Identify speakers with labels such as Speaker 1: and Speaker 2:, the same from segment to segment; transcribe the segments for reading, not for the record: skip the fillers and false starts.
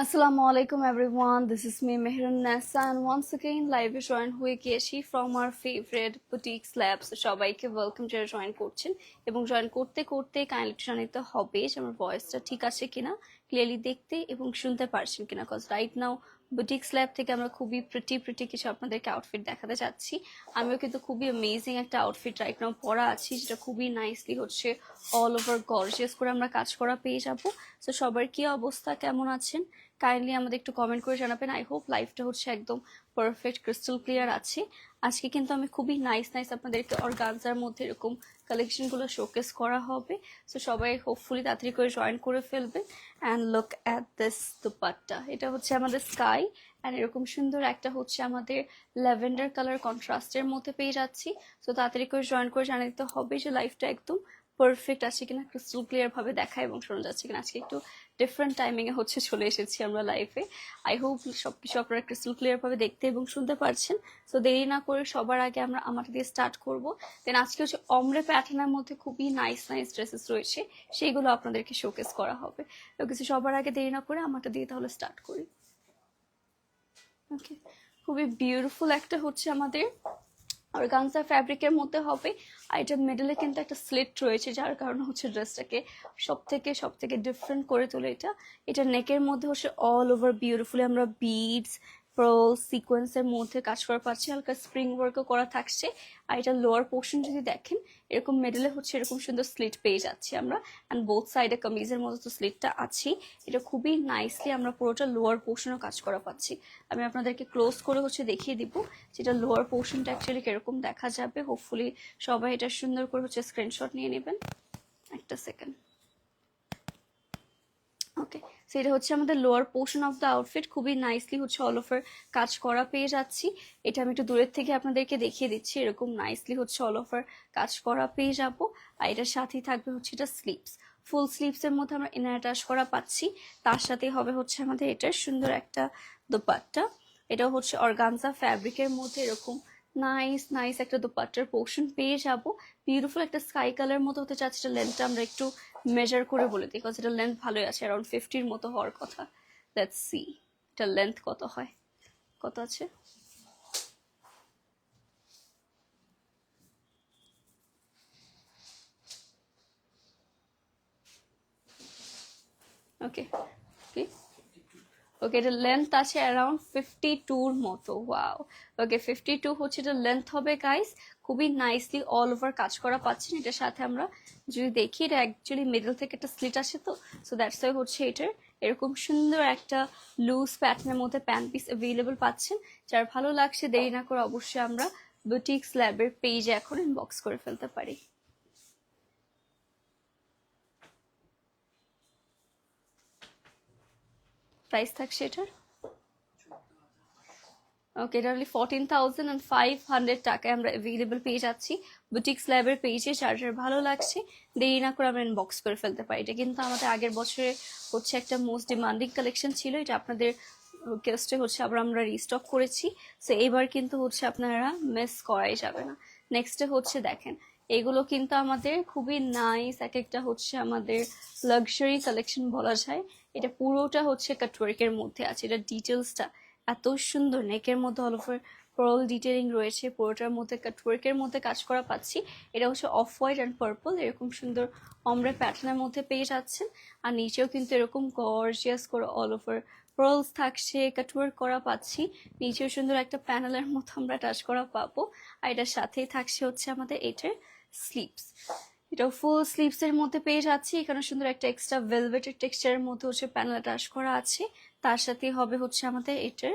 Speaker 1: Assalamu alaikum everyone, this is me Mehrun Nessa and once again live A join হয়ে গিয়েছি from our favorite boutique slabs. সবাইকে welcome যারা join করছেন এবং join করতে করতে কাইন্ডলি জানাতে হবে যে আমার ভয়েসটা ঠিক আছে কিনা, ক্লিয়ারলি দেখতে এবং শুনতে পারছেন কিনা, cause right now boutique slab থেকে আমরা খুবই প্রিটি কিছু আপনাদেরকে আউটফিট দেখাতে যাচ্ছি। আমিও কিন্তু খুবই অ্যামেজিং একটা আউটফিট রাইট নাও পরা আছি, যেটা খুবই নাইসলি হচ্ছে অল ওভার গর্জিয়াস করে আমরা কাজ করা পেয়ে যাবো। সো সবার কি অবস্থা, কেমন আছেন, কাইন্ডলি আমাদের একটু কমেন্ট করে জানাবেন। আই হোপ লাইফটা হচ্ছে একদম পারফেক্ট ক্রিস্টাল ক্লিয়ার আছে। আজকে কিন্তু আমি খুবই নাইস আপনাদেরকে অর্গানজার মধ্যে এরকম কালেকশনগুলো শোকেস করা হবে। সো সবাই হোপফুলি তাড়াতাড়ি করে জয়েন করে ফেলবেন। And look at this dupatta, এটা হচ্ছে আমাদের স্কাই অ্যান্ড এরকম সুন্দর একটা হচ্ছে আমাদের ল্যাভেন্ডার কালার কন্ট্রাস্টের মধ্যে পেয়ে যাচ্ছি। সো তাড়াতাড়ি করে জয়েন করে জানিয়ে দিতে হবে যে লাইফটা একদম পারফেক্ট আছে কিনা, ক্রিস্টাল ক্লিয়ার ভাবে দেখা এবং শোনা যাচ্ছে কিনা। আজকে একটু ডিফারেন্ট টাইমিং এ হচ্ছে চলে এসেছি আমরা লাইফে। আই হোপ সবকিছু আপনারা ক্রিস্টাল ক্লিয়ার ভাবে দেখতে এবং শুনতে পারছেন। সো দেরি না করে সবার আগে আমরা আমাটা দিয়ে স্টার্ট করব। দেন আজকে হচ্ছে অমরে প্যাটার্নের মধ্যে খুবই নাইস ড্রেসেস রয়েছে, সেইগুলো আপনাদেরকে শোকেস করা হবে। তো কিছু সবার আগে দেরি না করে আমাটা দিয়ে তাহলে স্টার্ট করি। ওকে, খুবই বিউটিফুল একটা হচ্ছে আমাদের অর্গানজা ফ্যাব্রিকের মধ্যে হবে। আর এটার মিডলে কিন্তু একটা স্লিট রয়েছে, যার কারণে হচ্ছে ড্রেসটাকে সব থেকে ডিফারেন্ট করে তোলে। এটা নেকের মধ্যে হচ্ছে অল ওভার বিউটিফুলি আমরা বিডস পার্ল সিকোয়েন্সের মধ্যে কাজ করা পাচ্ছি, হালকা স্প্রিং ওয়ার্কও করা থাকছে। আর এটা লোয়ার পোর্শন যদি দেখেন, এরকম মিডলে হচ্ছে এরকম সুন্দর স্লিট পেয়ে যাচ্ছি আমরা। অ্যান্ড বোথ সাইডে কামিজের মধ্যে তো স্লিটটা আছেই। এটা খুবই নাইসলি আমরা পুরোটা লোয়ার পোর্শনও কাজ করা পাচ্ছি। আমি আপনাদেরকে ক্লোজ করে হচ্ছে দেখিয়ে দিব যেটা লোয়ার পোর্শনটা অ্যাকচুয়ালি কিরকম দেখা যাবে। হোপফুলি সবাই এটা সুন্দর করে হচ্ছে স্ক্রিনশট নিয়ে নেবেন। একটা সেকেন্ড। ওকে, সেটা হচ্ছে আমাদের lower portion of the outfit, খুবই নাইসলি হচ্ছে অল ওভার কাজ করা পেয়ে যাচ্ছি। এটা আমি একটু দূরের থেকে আপনাদেরকে দেখিয়ে দিচ্ছি, এরকম নাইসলি হচ্ছে অল ওভার কাজ করা পেয়ে যাব। আর এটার সাথেই থাকবে হচ্ছে এটা স্লিভস, ফুল স্লিভস এর মধ্যে আমরা ইনার অ্যাটাচ করা পাচ্ছি। তার সাথে হবে হচ্ছে আমাদের এটার সুন্দর একটা দোপাট্টা। এটাও হচ্ছে অর্গানজা ফ্যাব্রিকের মধ্যে এরকম নাইস একটা দোপাট্টার পোর্শন পেয়ে যাব। বিউটিফুল একটা স্কাই কালার মতো হতে চাচ্ছে। এটা লেন্থটা আমরা একটু মেজার করে বলে দিই, বিকজ এটা লেন্থ ভালোই আছে, অ্যারাউন্ড 50-র মতো হওয়ার কথা। লেটস সি এটা লেন্থ কত হয়, কত আছে। ওকে ওকে ওকে, এটা লেন্থ আছে অ্যারাউন্ড 52-র মতো। ওয়াও, ওকে 52 হচ্ছে এটা লেন্থ হবে গাইস। খুবই নাইসলি অল ওভার কাজ করা পাচ্ছেন। এটার সাথে আমরা যদি দেখি, এটা অ্যাকচুয়ালি মিডল থেকে একটা স্লিট আসে, তো সো দ্যাটস ওয়াই হচ্ছে এটার এরকম সুন্দর একটা লুজ প্যাটার্নের মধ্যে প্যান্ট পিস অ্যাভেলেবল পাচ্ছেন। যার ভালো লাগছে দেরি না করে অবশ্যই আমরা বুটিক স্ল্যাবের পেজে এখন ইনবক্স করে ফেলতে পারি। প্রাইস থাকছে এটার ওকে, এটা অনলি 14,500 টাকায় আমরা অ্যাভেলেবল পেয়ে যাচ্ছি বুটিক স্ল্যাবের পেজে। যার ভালো লাগছে দেরি না করে আমরা ইনবক্স করে ফেলতে পারি। এটা কিন্তু আমাদের আগের বছরে হচ্ছে একটা মোস্ট ডিমান্ডিং কালেকশন ছিল, এটা আপনাদের রিকোয়েস্টে হচ্ছে আবার আমরা রিস্টক করেছি। সো এবার কিন্তু হচ্ছে আপনারা মিস করাই যাবে না। নেক্সটে হচ্ছে দেখেন, এগুলো কিন্তু আমাদের খুবই নাইস একটা হচ্ছে আমাদের লাক্সারি কালেকশন বলা যায়। এটা পুরোটা হচ্ছে কাটওয়ার্কের মধ্যে আছে। এটা ডিটেলসটা এত সুন্দর, নেকের মধ্যে অল ওভার পার্ল ডিটেলিং রয়েছে, পুরোটার মধ্যে কাটওয়ার্কের মধ্যে কাজ করা পাচ্ছি। এটা হচ্ছে অফ হোয়াইট অ্যান্ড পার্পল এরকম সুন্দর অমরা প্যাটার্নের মধ্যে পেয়ে যাচ্ছেন। আর নিচেও কিন্তু এরকম গর্জিয়াস করে অল ওভার পার্লস থাকছে, কাটওয়ার্ক করা পাচ্ছি। নিচেও সুন্দর একটা প্যানেলের মতো আমরা টাচ করা পাবো। আর এটার সাথেই থাকছে হচ্ছে আমাদের এটার স্লিভস, এটাও ফুল স্লিভস এর মধ্যে পেয়ে যাচ্ছি। এখানে সুন্দর একটা এক্সট্রা ভেলভেটের টেক্সচারের মধ্যে হচ্ছে প্যানেল টাচ করা আছে। তার সাথে হবে হচ্ছে আমাদের এটার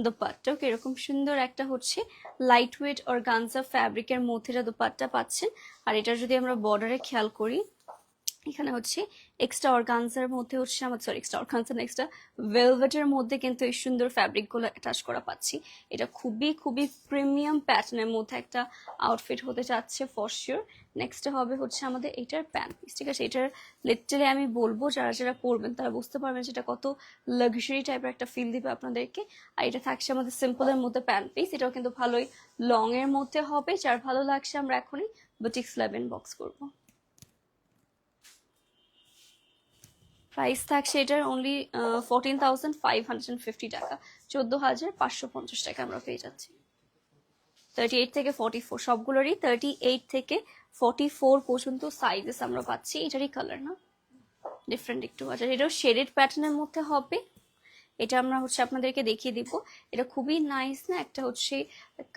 Speaker 1: দোপাট্টা। এরকম সুন্দর একটা হচ্ছে লাইট ওয়েট অর্গানজা ফ্যাব্রিকের মধ্যে দোপাট্টা পাচ্ছেন। আর এটা যদি আমরা বর্ডারে খেয়াল করি, এখানে হচ্ছে এক্সট্রা অর্গানজার মধ্যে হচ্ছে আমার এক্সট্রা অর্গানজা এক্সট্রা ভেলভেটের মধ্যে কিন্তু এই সুন্দর ফ্যাব্রিকগুলো অ্যাটাচ করা পাচ্ছি। এটা খুবই প্রিমিয়াম প্যাটার্নের মধ্যে একটা আউটফিট হতে যাচ্ছে ফর শিওর। নেক্সট হবে হচ্ছে আমাদের এটার প্যান্ট পিস, ঠিক আছে। এটার লিটারালি আমি বলবো যারা পরবেন তারা বুঝতে পারবেন সেটা কত লাক্সারি টাইপের একটা ফিল দিবে আপনাদেরকে। আর এটা থাকছে আমাদের সিম্পলের মধ্যে প্যান্ট পিস, এটাও কিন্তু ভালোই লং এর মধ্যে হবে। যার ভালো লাগছে আমরা এখনই বুটিক স্ল্যাব ইনবক্স করবো। প্রাইস থাকছে এটার অনলি 14,550 টাকা, 14,550 টাকা আমরা পেয়ে যাচ্ছি। 38 থেকে 44 সবগুলোরই 38 থেকে 44 পর্যন্ত সাইজেস আমরা পাচ্ছি। এটারই কালার না ডিফারেন্ট একটু আছে, এটাও শেডেড প্যাটার্নের মধ্যে হবে। এটা আমরা হচ্ছে আপনাদেরকে দেখিয়ে দিব, এটা খুবই নাইস না, একটা হচ্ছে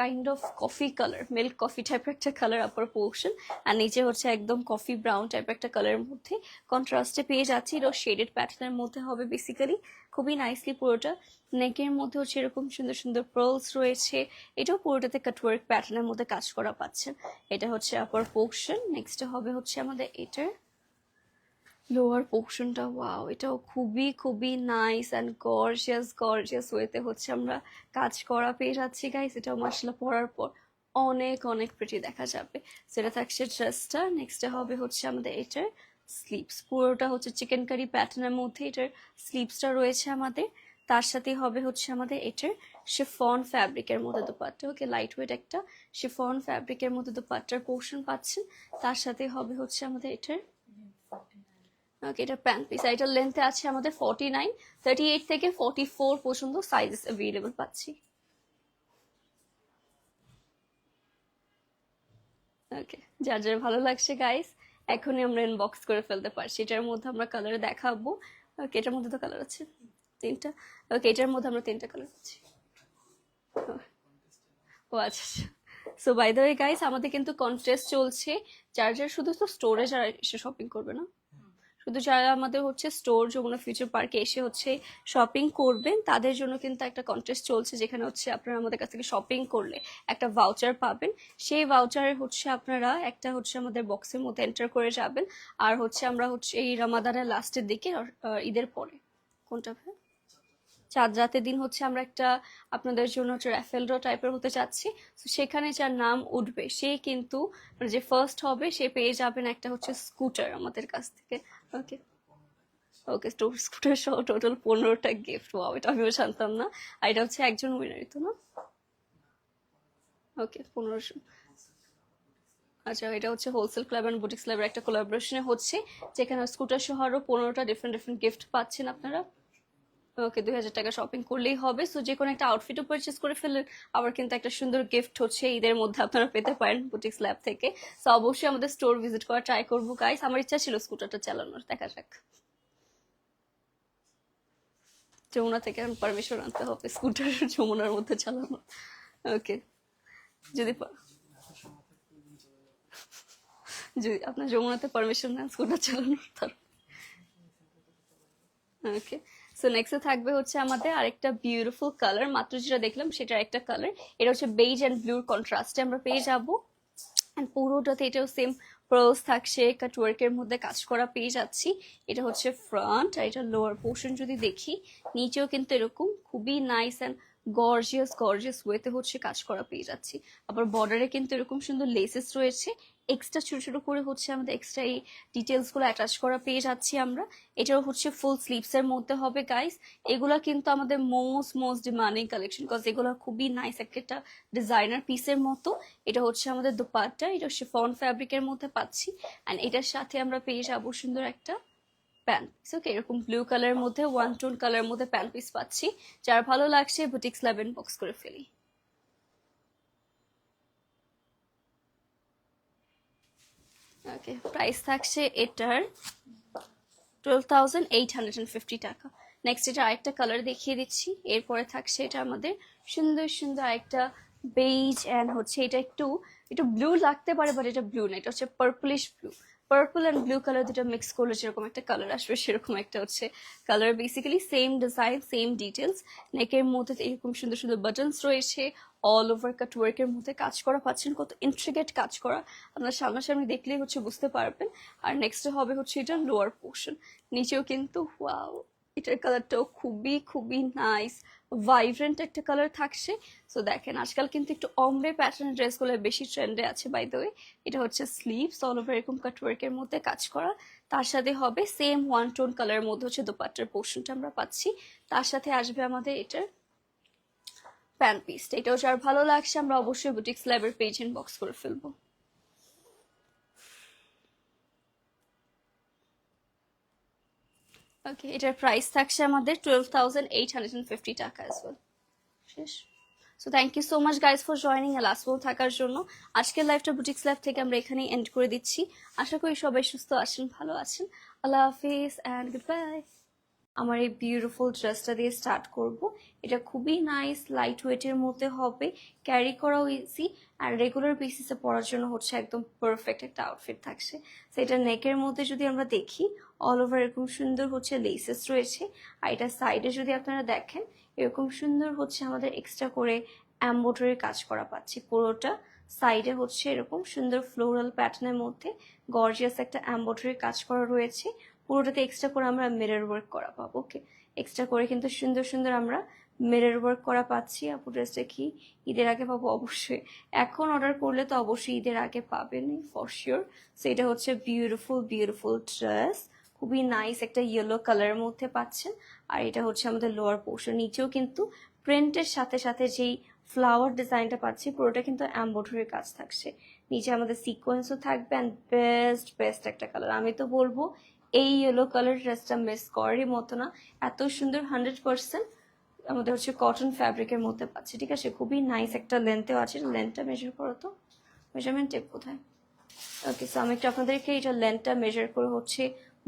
Speaker 1: kind of coffee colour, milk coffee টাইপের একটা কালার আপার পোর্শন, আর নিচে হচ্ছে একদম কফি ব্রাউন টাইপের একটা কালারের মধ্যে কন্ট্রাস্টে পেয়ে যাচ্ছি। এটাও শেডেড প্যাটার্নের মধ্যে হবে বেসিক্যালি, খুবই নাইসলি পুরোটা। নেকের মধ্যে হচ্ছে এরকম সুন্দর সুন্দর পার্লস রয়েছে, এটাও পুরোটাতে কাটওয়ার্ক প্যাটার্নের মধ্যে কাজ করা পাচ্ছেন। এটা হচ্ছে আপার পোর্শন। নেক্সট হবে হচ্ছে আমাদের এটার লোয়ার পোর্শনটা। ওয়াও, এটাও খুবই খুবই নাইস অ্যান্ড গর্জিয়াস ওয়েতে হচ্ছে আমরা কাজ করা পেয়ে যাচ্ছি গাইস। এটাও মাশাআল্লাহ পরার পর অনেক অনেক প্রিটি দেখা যাবে। সেটা থাকছে ড্রেসটা। নেক্সটে হবে হচ্ছে আমাদের এটার স্লিভস, পুরোটা হচ্ছে চিকেন কারি প্যাটার্নের মধ্যে এটার স্লিভসটা রয়েছে আমাদের। তার সাথে হবে হচ্ছে আমাদের এটার শিফন ফ্যাব্রিকের মধ্যে দোপাট্টা। ওকে, লাইট ওয়েট একটা শিফন ফ্যাব্রিকের মধ্যে দোপাট্টার পোর্শন পাচ্ছেন। তার সাথে হবে হচ্ছে আমাদের এটার ওকে, এটা প্যান্ট পিস। এটার লেন্থে আছে আমাদের 49, 38 থেকে 44 পর্যন্ত সাইজেস অ্যাভেলেবল পাচ্ছি। ওকে, যার যার ভালো লাগছে গাইস এখনই আমরা ইনবক্স করে ফেলতে পারছি। এটার মধ্যে আমরা কালার দেখাবো। ওকে, এটার মধ্যে তো কালার আছে তিনটা। ওকে, এটার মধ্যে আমরা তিনটা কালার পাচ্ছি। ও আচ্ছা। So by the way guys, আমাদের কিন্তু কন্টেস্ট চলছে। যার যার শুধু তো স্টোরে যারা এসে শপিং করবে না, শুধু যারা আমাদের হচ্ছে স্টোর যমুনা ফিউচার পার্কে এসে হচ্ছে শপিং করবেন তাদের জন্য কিন্তু একটা কন্টেস্ট চলছে, যেখানে হচ্ছে আপনারা আমাদের কাছ থেকে শপিং করলে একটা ভাউচার পাবেন। সেই ভাউচারে হচ্ছে আপনারা একটা হচ্ছে আমাদের বক্সের মধ্যে এন্টার করে যাবেন। আর হচ্ছে আমরা হচ্ছে এই রমাদানের লাস্টের দিকে ঈদের পরে কোনটা চাঁদ রাতের দিন হচ্ছে আমরা একটা আপনাদের জন্য হচ্ছে র্যাফেল ড্র টাইপের হতে চাচ্ছি। তো সেখানে যার নাম উঠবে সে কিন্তু মানে যে ফার্স্ট হবে সে পেয়ে যাবেন একটা হচ্ছে স্কুটার আমাদের কাছ থেকে। ওকে ওকে, স্কুটার সহ টোটাল 15টা গিফট। ওয়াও, এটা আমিও জানতাম না। আর এটা হচ্ছে একজন উইনারই তো না? ওকে, 1500। আচ্ছা, এটা হচ্ছে হোলসেল ক্লাব অ্যান্ড বুটিক্স ক্লাবের একটা কোলাবোরেশনে হচ্ছে, যেখানে স্কুটার সহ আরো 15টা ডিফারেন্ট ডিফারেন্ট গিফট পাচ্ছেন আপনারা। ওকে, 2000 টাকা শপিং করলেই হবে। সো যে কোনো একটা আউটফিটও পারচেস করে ফেললেন, আবার কিন্তু একটা সুন্দর গিফট হচ্ছে ঈদের মধ্যে আপনারা পেতে পারেন বুটিক্স ল্যাব থেকে। সো অবশ্যই আমাদের স্টোর ভিজিট করা ট্রাই করবো গাইস। আমার ইচ্ছা ছিল স্কুটারটা চালানোর, দেখা যাক। যমুনা থেকে এখন পারমিশন আনতে হবে স্কুটার যমুনার মধ্যে চালানো। ওকে, যদি যদি আপনার যমুনাতে পারমিশন নেন স্কুটার চালানোর তার। ওকে, সো নেক্সটে থাকবে হচ্ছে আমাদের আরেকটা বিউটিফুল কালার, মাত্র যেটা দেখলাম সেটার একটা কালার। এটা হচ্ছে বেজ অ্যান্ড ব্লুর কন্ট্রাস্টে আমরা পেয়ে যাবো। অ্যান্ড পুরোটাতে এটাও সেম পার্লস থাকছে, কাটওয়ার্কের মধ্যে কাজ করা পেয়ে যাচ্ছি। এটা হচ্ছে ফ্রন্ট, আর এটা লোয়ার পোর্শন যদি দেখি, নিচেও কিন্তু এরকম খুবই নাইস অ্যান্ড গর্জিয়াস ওয়েতে হচ্ছে কাজ করা পেয়ে যাচ্ছি। আবার বর্ডারে কিন্তু এরকম সুন্দর লেসেস রয়েছে, এক্সট্রা ছোট ছোট করে হচ্ছে আমাদের এক্সট্রা এই ডিটেলস গুলো অ্যাটাচ করা পেয়ে যাচ্ছি আমরা। এটাও হচ্ছে ফুল স্লিভস এর মধ্যে হবে গাইস। এগুলা কিন্তু আমাদের মোস্ট ডিমান্ডিং কালেকশন, বিকজ এগুলো খুবই নাইস একটা ডিজাইনার পিসের মতো। এটা হচ্ছে আমাদের দোপাট্টা, এটা শিফন ফ্যাব্রিকের মধ্যে পাচ্ছি। অ্যান্ড এটার সাথে আমরা পেয়ে যাবো সুন্দর একটা প্যান্ট পিস। ওকে, এরকম ব্লু কালারের মধ্যে ওয়ান টোন কালারের মধ্যে প্যান্ট পিস পাচ্ছি। যার ভালো লাগছে বুটিক্স ল্যাব বক্স করে ফেলি। ওকে, প্রাইস থাকছে এটার 12,850 টাকা। নেক্সট এটা আরেকটা কালার দেখিয়ে দিচ্ছি। এরপরে থাকছে এটা আমাদের সুন্দর সুন্দর একটা বেজ অ্যান্ড হচ্ছে এটা একটু একটু ব্লু লাগতে পারে, বাট এটা ব্লু না, এটা হচ্ছে purplish blue. Purple and blue colour দুটো মিক্স করলে যেরকম একটা কালার আসবে সেরকম একটা হচ্ছে colour. Basically same design, same details. নেকের মধ্যে এরকম সুন্দর সুন্দর বাটনস রয়েছে, অল ওভার কাট ওয়ার্কের মধ্যে কাজ করা পাচ্ছেন, কত ইন্ট্রিগেট কাজ করা আপনার সামনাসামনি দেখলেই হচ্ছে বুঝতে পারবেন। আর নেক্সট হবে হচ্ছে এটা লোয়ার পোর্শন, নিচেও কিন্তু ওয়াও, এটার কালারটাও খুবই খুবই নাইস, ভাইব্রেন্ট একটা কালার থাকছে। সো দেখেন আজকাল কিন্তু একটু অম্বে প্যাটার্ন ড্রেসগুলো বেশি ট্রেন্ডে আছে বাই দ্য ওয়ে। এটা হচ্ছে স্লিভস, অল ওভার এরকম কাটওয়ার্কের মধ্যে কাজ করা। তার সাথে হবে সেম ওয়ান টোন কালারের মধ্যে হচ্ছে দোপাট্টার পোর্শনটা আমরা পাচ্ছি। তার সাথে আসবে আমাদের এটার প্যান্ট পিসটা। এটাও যার ভালো লাগছে আমরা অবশ্যই বুটিক্স ল্যাবের পেজ ইনবক্স করে ফেলবো। ওকে, এটার প্রাইস থাকছে আমাদের 12,850 টাকা as well. শেষ। So thank you so much guys for joining last পর্যন্ত থাকার জন্য। আজকের লাইভটা বুটিক্স লাইভ থেকে আমরা এখানেই এন্ড করে দিচ্ছি। আশা করি সবাই সুস্থ আছেন, ভালো আছেন। আল্লাহ হাফিজ অ্যান্ড গুড বাই। আমার এই বিউটিফুল ড্রেসটা দিয়ে স্টার্ট করব। এটা খুবই নাইস, লাইট ওয়েটের মধ্যে হবে, ক্যারি করাও ইজি, আর রেগুলার বেসিসে পরার জন্য হচ্ছে একদম পারফেক্ট একটা আউটফিট থাকছে। তো এটা নেকের মধ্যে যদি আমরা দেখি, অল ওভার এরকম সুন্দর হচ্ছে লেসেস রয়েছে, আর এটা সাইডে যদি আপনারা দেখেন এরকম সুন্দর হচ্ছে আমাদের এক্সট্রা করে এমব্রয়ডারি কাজ করা পাচ্ছি। পুরোটা সাইডে হচ্ছে এরকম সুন্দর ফ্লোরাল প্যাটার্নের মধ্যে গর্জিয়াস একটা এমব্রয়ডারি কাজ করা রয়েছে। পুরোটাতে এক্সট্রা করে আমরা মিরর ওয়ার্ক করা পাবো। ওকে, এক্সট্রা করে কিন্তু সুন্দর সুন্দর আমরা মিরর ওয়ার্ক করা পাচ্ছি। আপু ড্রেসটা কি ঈদের আগে পাবো? অবশ্যই, এখন অর্ডার করলে তো অবশ্যই ঈদের আগে পাবেনই ফর শিওর। সো এটা হচ্ছে বিউটিফুল বিউটিফুল ড্রেস, খুবই নাইস একটা ইয়েলো কালারের মধ্যে পাচ্ছেন। আর এটা হচ্ছে আমাদের লোয়ার পোর্শন, নিচেও কিন্তু প্রিন্টের সাথে সাথে যেই ফ্লাওয়ার ডিজাইনটা পাচ্ছি পুরোটা কিন্তু এমব্রয়ডারির কাজ থাকছে। নিচে আমাদের সিকোয়েন্সও থাকবে, অ্যান্ড বেস্ট বেস্ট একটা কালার। আমি তো বলবো এই ইয়েলো কালার ড্রেসটা মিস করারই মতো না, এত সুন্দর। 100% আমাদের হচ্ছে কটন ফ্যাব্রিকের মধ্যে পাচ্ছি, ঠিক আছে। খুবই নাইস একটা লেন্থেও আছে। লেন্থটা মেজার করো তো, মেজারমেন্ট টেপ কোথায়? ওকে, সো আমি একটু আপনাদেরকে এটা লেন্থটা মেজার করে হচ্ছে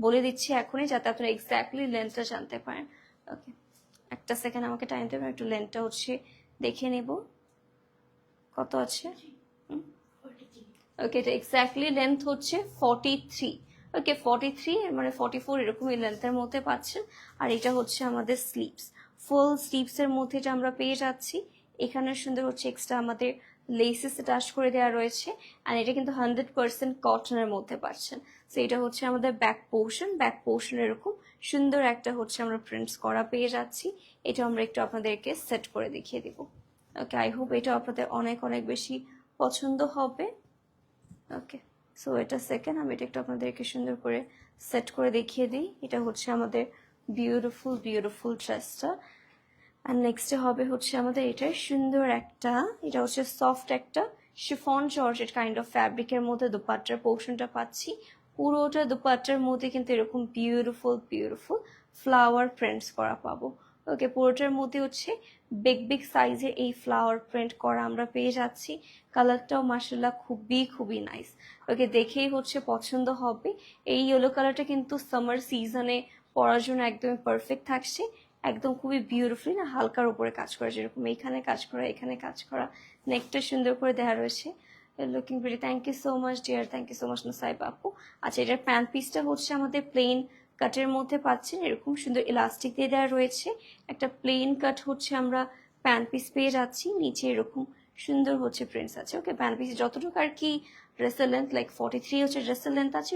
Speaker 1: বলে দিচ্ছি এখনই, যাতে আপনারা এক্স্যাক্টলি লেন্থটা জানতে পারেন। ওকে, একটা সেকেন্ড আমাকে টাইম দেবেন, একটু লেন্থটা হচ্ছে দেখে নেব কত আছে। ওকে, এটা এক্স্যাক্টলি লেন্থ হচ্ছে 43। ওকে, 43 মানে 44 এরকম এই লেন্থের মধ্যে পাচ্ছেন। আর এটা হচ্ছে আমাদের স্লিভস, ফুল স্লিভসের মধ্যে এটা আমরা পেয়ে যাচ্ছি। এখানে সুন্দর হচ্ছে এক্সট্রা আমাদের লেসেস টাচ করে দেওয়া রয়েছে, আর এটা কিন্তু 100% কটনের মধ্যে পাচ্ছেন। সো এটা হচ্ছে আমাদের ব্যাক পোর্শন, ব্যাক পোর্শন এরকম সুন্দর একটা হচ্ছে আমরা প্রিন্টস করা পেয়ে যাচ্ছি। এটা আমরা একটু আপনাদেরকে সেট করে দেখিয়ে দিব। ওকে, আই হোপ এটা আপনাদের অনেক অনেক বেশি পছন্দ হবে। ওকে, সো এটা সেকেন্ড, আমি এটা একটু আপনাদেরকে সুন্দর করে সেট করে দেখিয়ে দিই। এটা হচ্ছে আমাদের বিউটিফুল বিউটিফুল ড্রেসটা। আর নেক্সটে হবে হচ্ছে আমাদের এটা সুন্দর একটা, এটা হচ্ছে সফট একটা শিফন জর্জেট কাইন্ড অফ ফ্যাব্রিকের মধ্যে দোপাট্টার পোর্শনটা পাচ্ছি। পুরোটা দোপাট্টার মধ্যে কিন্তু এরকম বিউটিফুল বিউটিফুল ফ্লাওয়ার প্রিন্টস করা পাবো। ওকে, পুরোটার মধ্যে হচ্ছে বিগ বিগ সাইজে এই ফ্লাওয়ার প্রিন্ট করা আমরা পেয়ে যাচ্ছি। কালারটাও মার্শাল্লাহ খুবই খুবই নাইস। ওকে, দেখেই হচ্ছে পছন্দ হবে। এই ইয়েলো কালারটা কিন্তু সামার সিজনে পরার জন্য একদমই পারফেক্ট থাকছে। একদম খুবই বিউটিফুলি না, হালকার উপরে কাজ করা, যেরকম এইখানে কাজ করা, এখানে কাজ করা, নেকটা সুন্দর করে দেওয়া রয়েছে। Looking pretty. Thank you so much dear, thank you so much Nusaib আপু। আচ্ছা, এটার প্যান্ট পিসটা হচ্ছে আমাদের প্লেন কাটের মধ্যে পাচ্ছেন, এরকম সুন্দর ইলাস্টিক দিয়ে দেওয়া রয়েছে। একটা প্লেন কাট হচ্ছে আমরা প্যান্ট পিস পেয়ে যাচ্ছি, নিচে এরকম সুন্দর হচ্ছে প্রিন্টস আছে। ওকে, প্যান্ট পিস যতটুকু আর কি ড্রেসের লেন্থ লাইক 43 হচ্ছে ড্রেসের লেন্থ আছে,